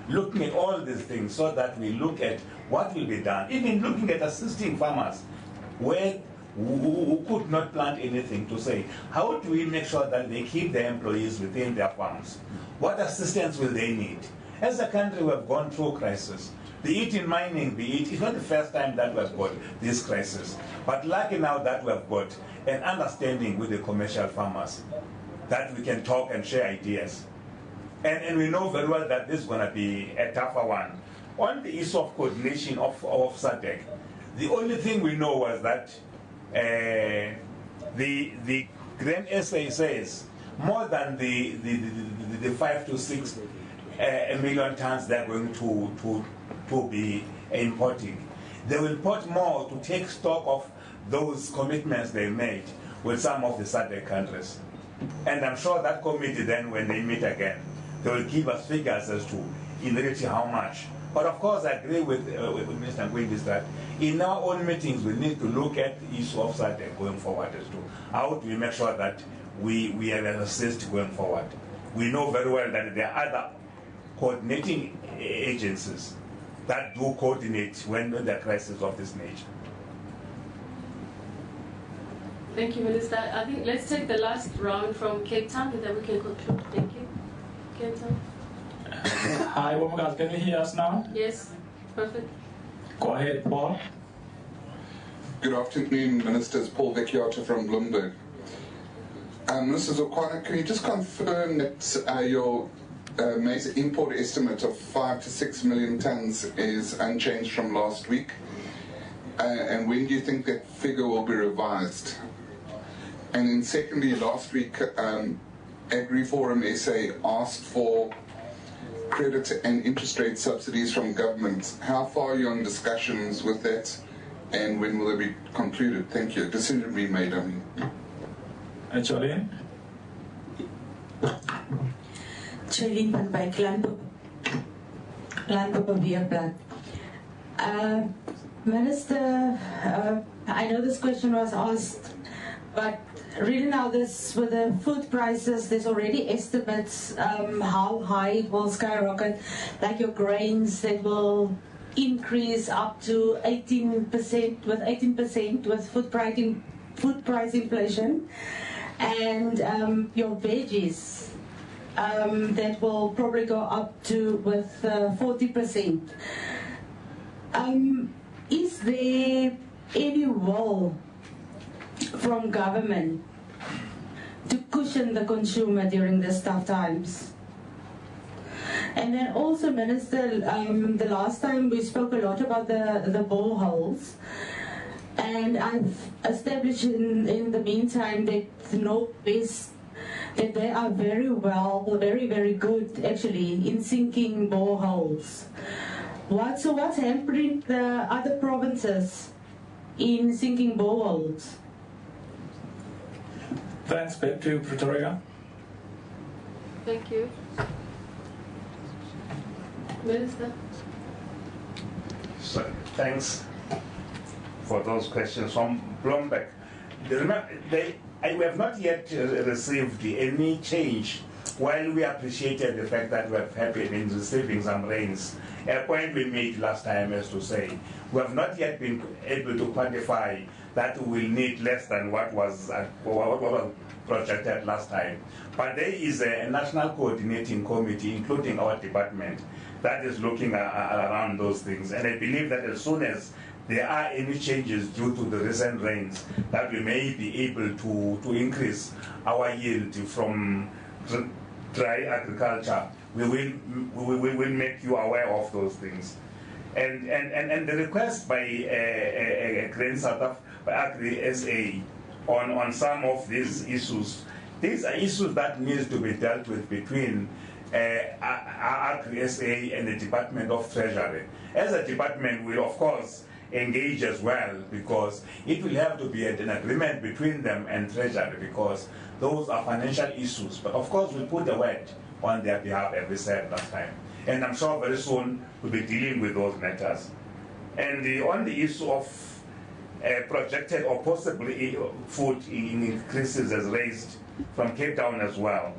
looking at all these things so that we look at what will be done, even looking at assisting farmers who could not plant anything, to say, how do we make sure that they keep their employees within their farms? What assistance will they need? As a country, we have gone through crisis. Be it in mining, it's not the first time that we have got this crisis. But lucky now that we have got an understanding with the commercial farmers, that we can talk and share ideas. And we know very well that this is going to be a tougher one. On the issue of coordination of SADC, the only thing we know was that the Grain SA says more than the 5 to 6 million tons they're going to be importing. They will import more to take stock of those commitments they made. with some of the SADC countries. And I'm sure that committee then, when they meet again, they will give us figures as to in reality how much. But of course, I agree with Minister Ngwindis that in our own meetings, we need to look at the issue of SADC going forward as to how do we make sure that we are assist going forward. We know very well that there are other coordinating agencies that do coordinate when there are crises of this nature. Thank you, Minister. I think let's take the last round from Cape Town and then we can conclude. Thank you. Cape Town. Hi, Womagas, can you hear us now? Yes, perfect. Go ahead, Paul. Good afternoon, Ministers. Paul Vecchiota from Bloomberg. Minister Zokwana, can you just confirm that your maize import estimate of 5 to 6 million tons is unchanged from last week? And when do you think that figure will be revised? And then secondly, last week, AgriForum SA asked for credit and interest rate subsidies from government. How far are you on discussions with that, and when will they be concluded? Thank you. Decision will be made, I mean. Jolene? Jolene van Wyk, Landbouwbeheerblad. Minister, I know this question was asked, but really now this, with the food prices, there's already estimates how high it will skyrocket, like your grains that will increase up to 18% with food price inflation, and your veggies that will probably go up to with 40%. Is there any will from government to cushion the consumer during these tough times? And then also, Minister, the last time we spoke a lot about the boreholes, and I've established in the meantime that Northwest, that they are very good actually in sinking boreholes. What's hampering the other provinces in sinking boreholes? Thanks. Back to Pretoria. Thank you. Minister. So, thanks for those questions from Bloomberg. We have not yet received any change. While we appreciated the fact that we have happy in receiving some rains, a point we made last time is to say we have not yet been able to quantify that we will need less than what was projected last time. But there is a national coordinating committee, including our department, that is looking around those things. And I believe that as soon as there are any changes due to the recent rains, that we may be able to increase our yield from dry agriculture, we will make you aware of those things. And the request by Grain South Africa, by Agri SA, on some of these are issues that need to be dealt with between Agri SA and the Department of Treasury. As a department, we will of course engage as well, because it will have to be an agreement between them and Treasury, because those are financial issues. But of course, we'll put a word on their behalf, as we said last time. And I'm sure very soon we'll be dealing with those matters. And on the issue of projected or possibly food increases as raised from Cape Town as well,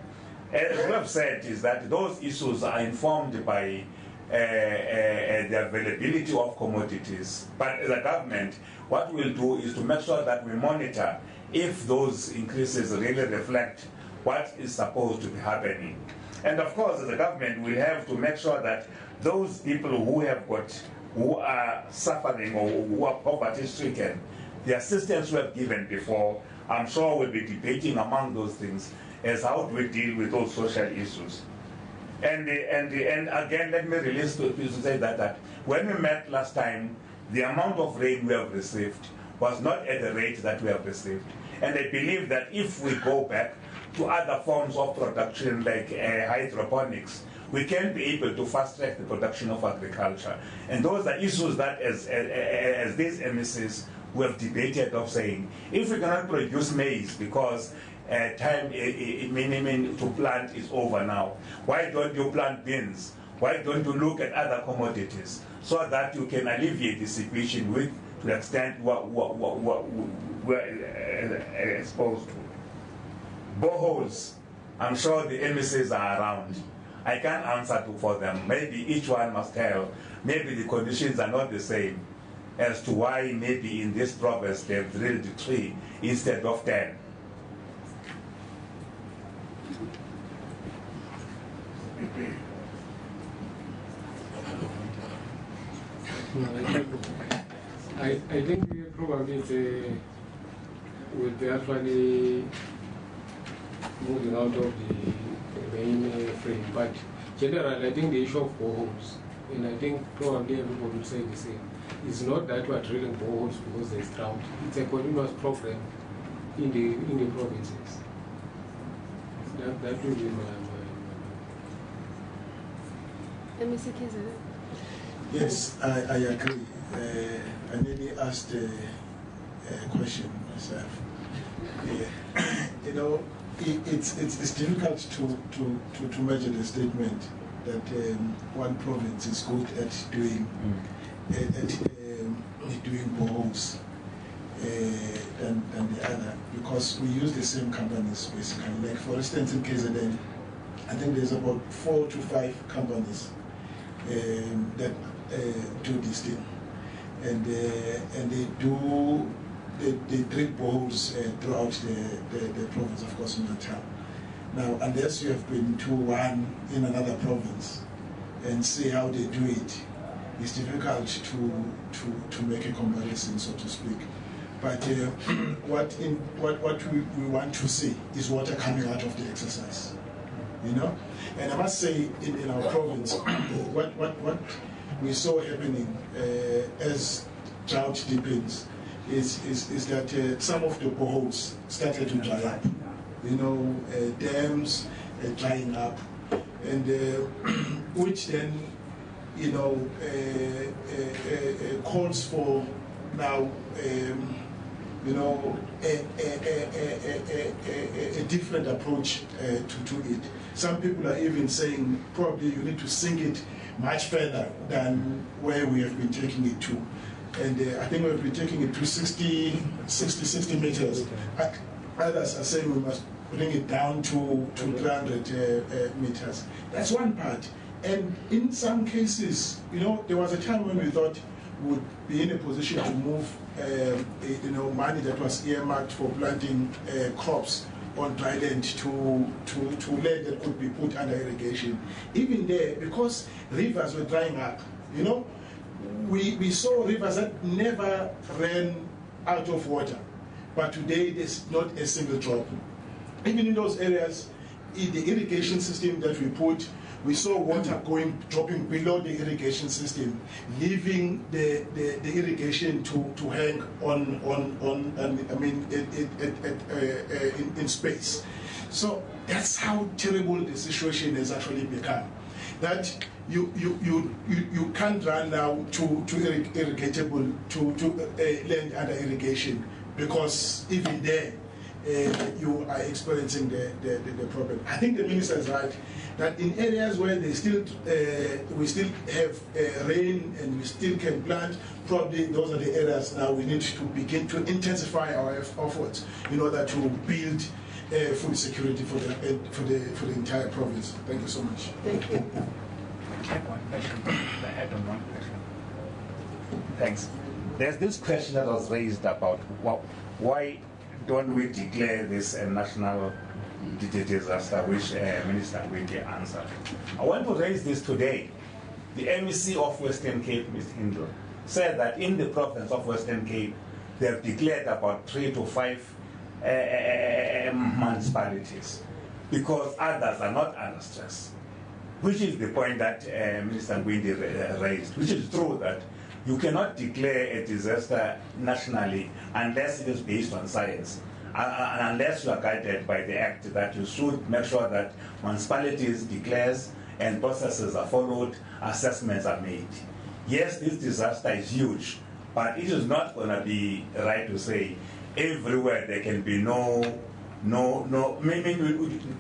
as we have said, is that those issues are informed by the availability of commodities. But as a government, what we'll do is to make sure that we monitor if those increases really reflect what is supposed to be happening. And of course, as a government, we have to make sure that those people who are suffering or who are poverty-stricken, the assistance we have given before, I'm sure we'll be debating among those things as how do we deal with those social issues. And again, let me release to say that when we met last time, the amount of rain we have received was not at the rate that we have received. And I believe that if we go back to other forms of production like hydroponics, we can be able to fast-track the production of agriculture. And those are issues that as these MECs, we have debated of saying, if we cannot produce maize because time to plant is over now, why don't you plant beans? Why don't you look at other commodities so that you can alleviate the situation with to the extent what we're exposed to? Boreholes, I'm sure the MECs are around. I can't answer for them. Maybe each one must tell. Maybe the conditions are not the same as to why maybe in this province they've drilled 3 instead of 10. I think probably will be actually moving out of the main frame, but generally I think the issue of boreholes, and I think probably everybody would say the same, is not that we are drilling boreholes because there's drought. It's a continuous program in the provinces. That will be my MEC Kizana. Yes, I agree. I nearly asked a question myself. You know, it's difficult to measure the statement that one province is good at doing doing boreholes than the other, because we use the same companies basically. Like for instance, in KZN, I think there's about 4 to 5 companies that do this thing, and they drill boreholes throughout the province, of course, in Natal. Now, unless you have been to one in another province and see how they do it, it's difficult to make a comparison, so to speak. But what we want to see is water coming out of the exercise, you know. And I must say, in our province, what we saw happening as drought deepens is that some of the boreholes started to dry up. You know, dams drying up, and which then, you know, calls for now, you know, a different approach to it. Some people are even saying probably you need to sink it much further than where we have been taking it to. And I think we've been taking it to 60 meters. Others are saying we must bring it down to 300 meters. That's one part. And in some cases, you know, there was a time when we thought we would be in a position to move, you know, money that was earmarked for planting crops on dry land to land that could be put under irrigation. Even there, because rivers were drying up, you know, we saw rivers that never ran out of water. But today, there's not a single drop. Even in those areas, in the irrigation system that we put, we saw water dropping below the irrigation system, leaving the irrigation to hang in space. So that's how terrible the situation has actually become. That you can't run now to irrigatable to land under irrigation, because even there you are experiencing the problem. I think the minister is right that in areas where we still have rain and we still can plant, probably those are the areas now we need to begin to intensify our efforts in order to build food security for the entire province. Thank you so much. Thank you. Thanks. There's this question that was raised about why don't we declare this a national disaster, which Minister Ngwindi answered. I want to raise this today. The MEC of Western Cape, Ms. Hindle, said that in the province of Western Cape, they have declared about 3 to 5 municipalities because others are not under stress, which is the point that Minister Ngwindi raised, which is true that you cannot declare a disaster nationally unless it is based on science, and unless you are guided by the Act that you should make sure that municipalities declares and processes are followed, assessments are made. Yes, this disaster is huge, But it is not going to be right to say everywhere there can be no, maybe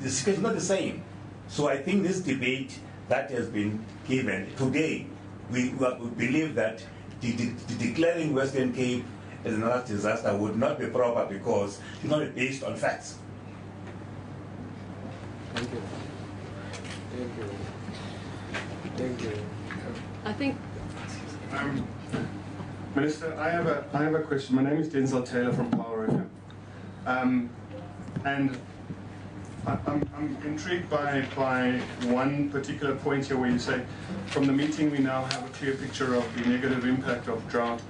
the situation is not the same. So I think this debate that has been given today, we believe that declaring Western Cape as another disaster would not be proper because it's not based on facts. Thank you. Thank you. Thank you. I think. Minister, I have a question. My name is Denzel Taylor from Power FM, and I'm intrigued by one particular point here where you say, from the meeting we now have a clear picture of the negative impact of drought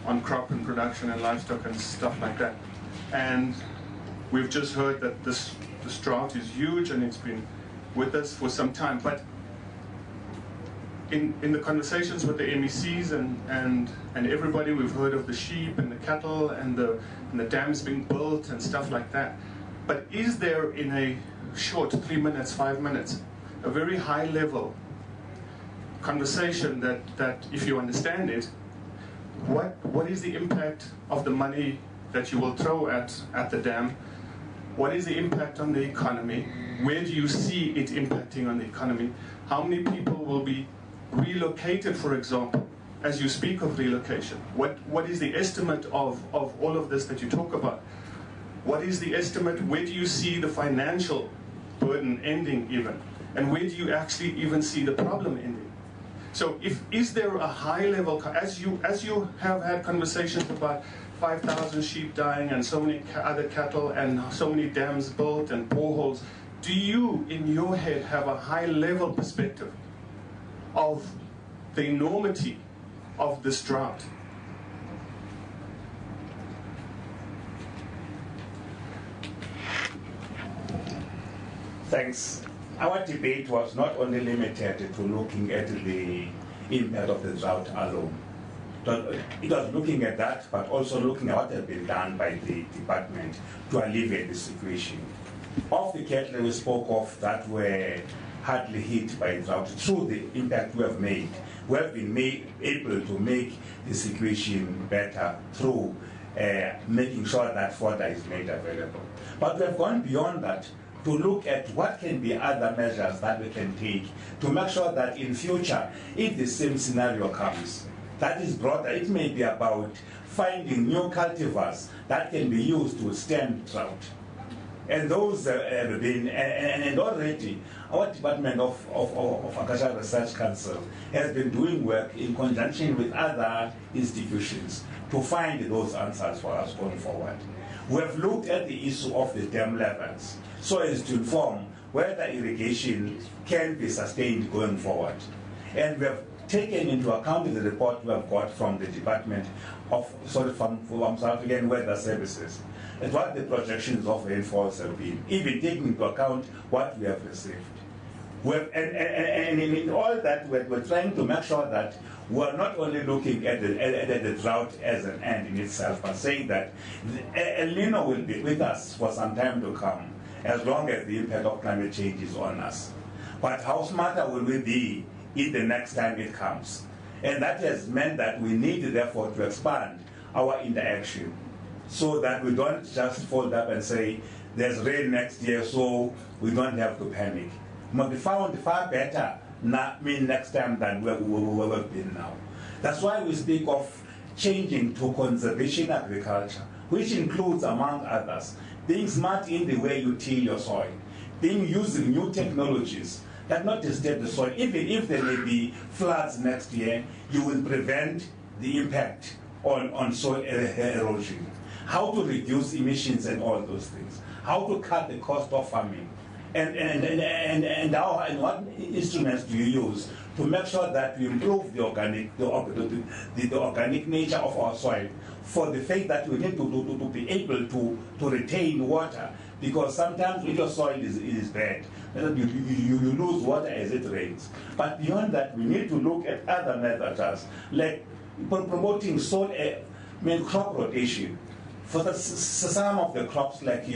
on crop and production and livestock and stuff like that. And we've just heard that this drought is huge and it's been with us for some time. But in the conversations with the MECs and everybody, we've heard of the sheep and the cattle and the dams being built and stuff like that. But is there, in a short 3 minutes, 5 minutes, a very high level conversation that if you understand it, what is the impact of the money that you will throw at the dam? What is the impact on the economy? Where do you see it impacting on the economy? How many people will be relocated, for example, as you speak of relocation? What is the estimate of all of this that you talk about? What is the estimate? Where do you see the financial burden ending even? And where do you actually even see the problem ending? So is there a high level, as you have had conversations about 5,000 sheep dying and so many other cattle and so many dams built and boreholes, do you in your head have a high level perspective of the enormity of this drought? Thanks. Our debate was not only limited to looking at the impact of the drought alone. It was looking at that, but also looking at what has been done by the department to alleviate the situation. Of the cattle we spoke of that were hardly hit by drought, through the impact we have made, we have been able to make the situation better through making sure that fodder is made available. But we have gone beyond that to look at what can be other measures that we can take to make sure that in future, if the same scenario comes, that is broader. It may be about finding new cultivars that can be used to stem drought. And those have been, and already our Department of Agricultural Research Council has been doing work in conjunction with other institutions to find those answers for us going forward. We have looked at the issue of the dam levels so as to inform whether irrigation can be sustained going forward. And we have taken into account the report we have got from the Department of from South African Weather Services and what the projections of rainfalls have been, even taking into account what we have received. And in all that, we're trying to make sure that we're not only looking at the drought as an end in itself, but saying that El Nino will be with us for some time to come, as long as the impact of climate change is on us. But how smarter will we be in the next time it comes? And that has meant that we need, therefore, to expand our interaction so that we don't just fold up and say, there's rain next year, so we don't have to panic. We must be found far better next time than where we've been now. That's why we speak of changing to conservation agriculture, which includes, among others, being smart in the way you till your soil, using new technologies that not disturb the soil. Even if there may be floods next year, you will prevent the impact on soil erosion. How to reduce emissions and all those things. How to cut the cost of farming. And what instruments do you use to make sure that we improve the organic nature of our soil, for the fact that we need to be able to retain water, because sometimes if your soil is bad, you lose water as it rains. But beyond that, we need to look at other methods like promoting crop rotation. For some of the crops like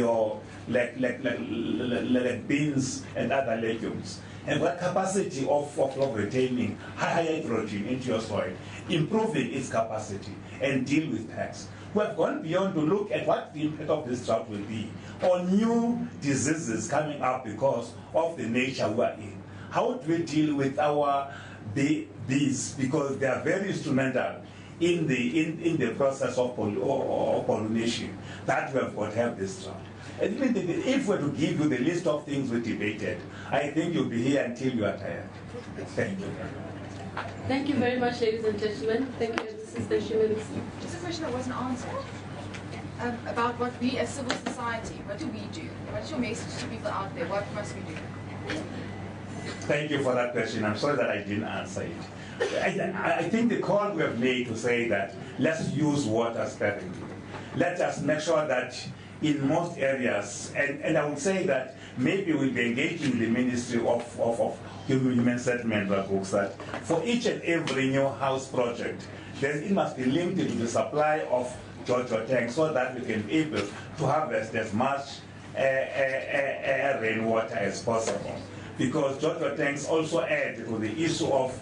beans and other legumes, have got capacity of retaining high hydrogen into your soil, improving its capacity, and deal with pests. We have gone beyond to look at what the impact of this drought will be on new diseases coming up because of the nature we are in. How do we deal with our bees, because they are very instrumental in the process of pollination that we have got to have this drought. And if we were to give you the list of things we debated, I think you'll be here until you are tired. Thank you. Thank you very much, ladies and gentlemen. Thank you, Assistant Minister. Just a question that wasn't answered. About what we as civil society, what do we do? What is your message to people out there? What must we do? Thank you for that question. I'm sorry that I didn't answer it. I think the call we have made to say that let's use water sparingly. Let us make sure that in most areas, and I would say that maybe we'll be engaging the Ministry of Human Settlement books, that for each and every new house project, then it must be linked to the supply of JoJo tanks so that we can be able to harvest as much rainwater as possible. Because JoJo tanks also add to the issue of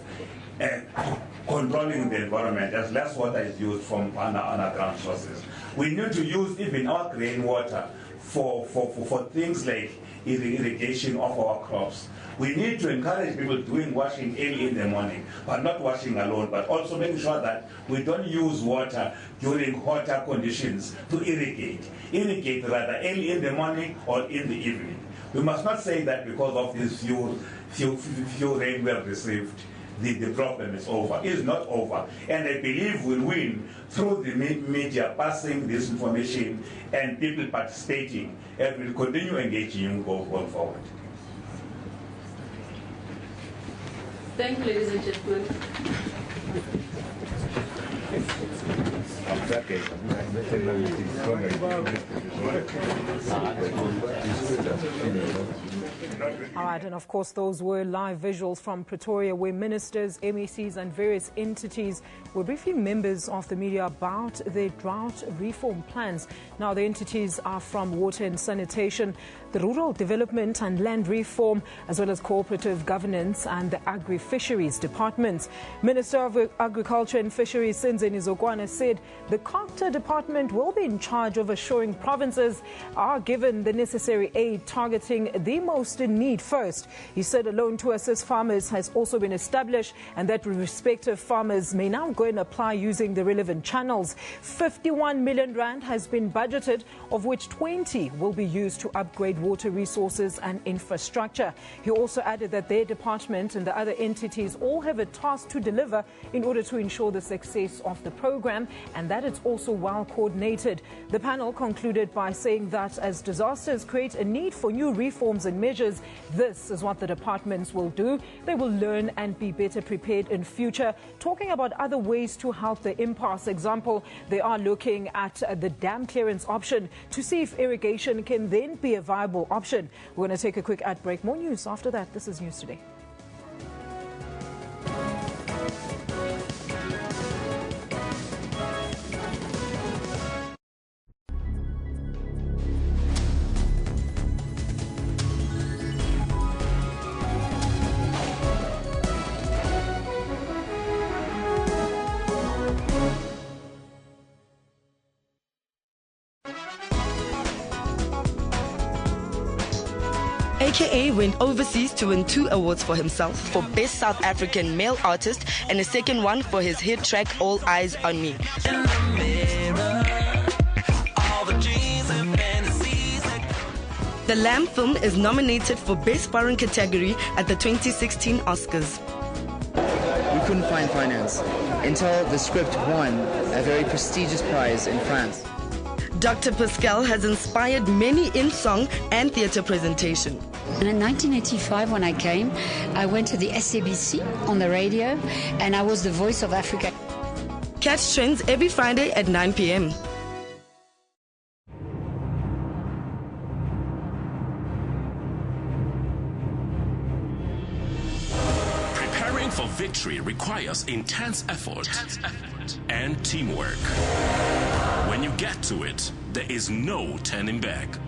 controlling the environment as less water is used from underground sources. We need to use even our rainwater for things like irrigation of our crops. We need to encourage people doing washing early in the morning, but not washing alone, but also making sure that we don't use water during hotter conditions to irrigate. Irrigate rather early in the morning or in the evening. We must not say that because of this few rain we have received, the problem is over. It is not over. And I believe we'll win through the media passing this information and people participating, and we'll continue engaging going forward. Thank you, ladies and gentlemen. All right, and of course, those were live visuals from Pretoria, where ministers, MECs, and various entities were briefing members of the media about their drought reform plans. Now, the entities are from Water and Sanitation, the Rural Development and Land Reform, as well as Cooperative Governance and the Agri-Fisheries Departments. Minister of Agriculture and Fisheries, Senzeni Zokwana, said the COGTA department will be in charge of assuring provinces are given the necessary aid targeting the most in need first. He said a loan to assist farmers has also been established and that respective farmers may now go and apply using the relevant channels. 51 million rand has been budgeted, of which 20 will be used to upgrade water resources and infrastructure. He also added that their department and the other entities all have a task to deliver in order to ensure the success of the program, and that it's also well coordinated. The panel concluded by saying that as disasters create a need for new reforms and measures, this is what the departments will do. They will learn and be better prepared in future. Talking about other ways to help the impasse, example, they are looking at the dam clearance option to see if irrigation can then be a viable option. We're going to take a quick ad break. More news after that. This is News Today. AKA went overseas to win 2 awards for himself for Best South African Male Artist and a second one for his hit track All Eyes on Me. The Lamb film is nominated for Best Foreign category at the 2016 Oscars. We couldn't find finance until the script won a very prestigious prize in France. Dr. Pascal has inspired many in song and theatre presentation. And in 1985, when I came, I went to the SABC on the radio, and I was the voice of Africa. Catch Trends every Friday at 9 p.m. Preparing for victory requires intense effort and teamwork. When you get to it, there is no turning back,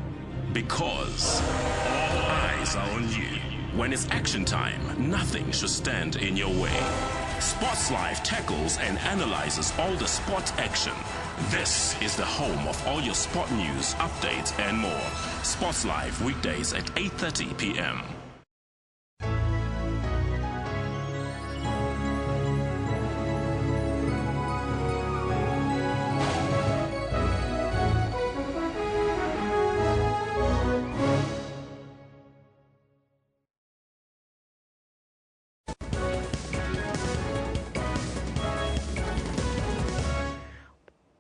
because all eyes are on you When it's action time, nothing should stand in your way. Sports Live tackles and analyzes all the sport action. This is the home of all your sport news, updates and more. Sports Live weekdays at 8:30 p.m.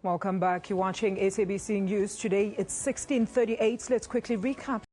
Welcome back. You're watching SABC News. Today it's 16:38. Let's quickly recap.